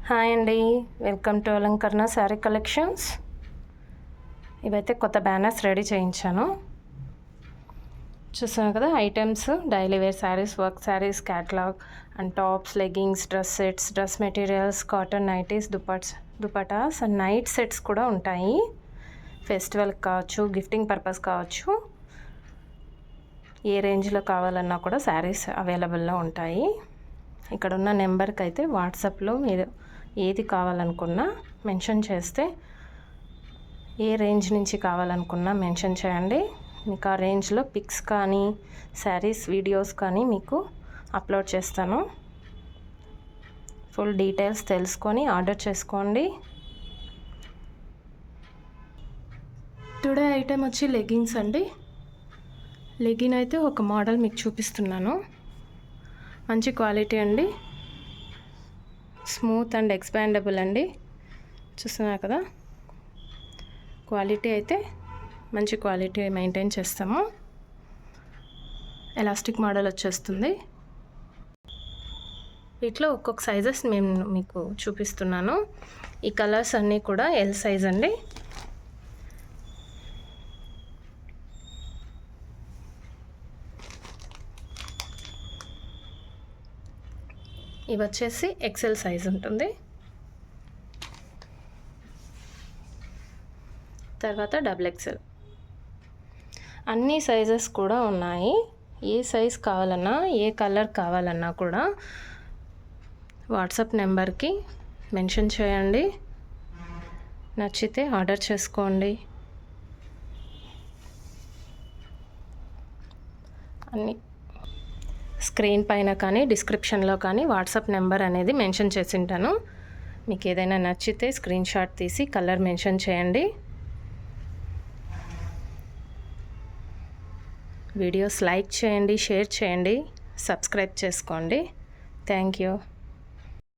Hi అండి, welcome to అలంకరణ sari collections. ఇవైతే కొత్త బ్యానర్స్ రెడీ చేయించాను. చూసాను కదా, items daily wear saris, work saris, catalogue and tops, leggings, dress sets, dress materials, cotton nighties, dupattas and night sets కూడా ఉంటాయి. ఫెస్టివల్కి కావచ్చు, గిఫ్టింగ్ పర్పస్ కావచ్చు, ఏ రేంజ్లో కావాలన్నా కూడా శారీస్ అవైలబుల్లో ఉంటాయి. ఇక్కడ ఉన్న నెంబర్కి అయితే వాట్సాప్లో మీరు ఏది కావాలనుకున్నా మెన్షన్ చేస్తే, ఏ రేంజ్ నుంచి కావాలనుకున్నా మెన్షన్ చేయండి. మీకు ఆ రేంజ్లో పిక్స్ కానీ శారీస్ వీడియోస్ కానీ మీకు అప్లోడ్ చేస్తాను. ఫుల్ డీటెయిల్స్ తెలుసుకొని ఆర్డర్ చేసుకోండి. టుడే ఐటెం వచ్చి లెగ్గింగ్స్ అండి. లెగ్గిన్ అయితే ఒక మోడల్ మీకు చూపిస్తున్నాను. మంచి క్వాలిటీ అండి, స్మూత్ అండ్ ఎక్స్పాండబుల్ అండి. చూస్తున్నారు కదా, క్వాలిటీ అయితే మంచి క్వాలిటీ మెయింటైన్ చేస్తాము. ఎలాస్టిక్ మోడల్ వచ్చేస్తుంది. వీటిలో ఒక్కొక్క సైజెస్ మేము మీకు చూపిస్తున్నాను. ఈ కలర్స్ అన్నీ కూడా ఎల్ సైజ్ అండి. ఇవి వచ్చేసి ఎక్సెల్ సైజ్ ఉంటుంది. తర్వాత డబుల్ ఎక్సెల్. అన్ని సైజెస్ కూడా ఉన్నాయి. ఏ సైజ్ కావాలన్నా, ఏ కలర్ కావాలన్నా కూడా వాట్సాప్ నెంబర్కి మెన్షన్ చేయండి. నచ్చితే ఆర్డర్ చేసుకోండి. అన్ని స్క్రీన్ పైన కానీ డిస్క్రిప్షన్లో కానీ వాట్సాప్ నెంబర్ అనేది మెన్షన్ చేసి ఉంటాను. మీకు ఏదైనా నచ్చితే స్క్రీన్ షాట్ తీసి కలర్ మెన్షన్ చేయండి. వీడియోస్ లైక్ చేయండి, షేర్ చేయండి, సబ్స్క్రైబ్ చేసుకోండి. Thank you.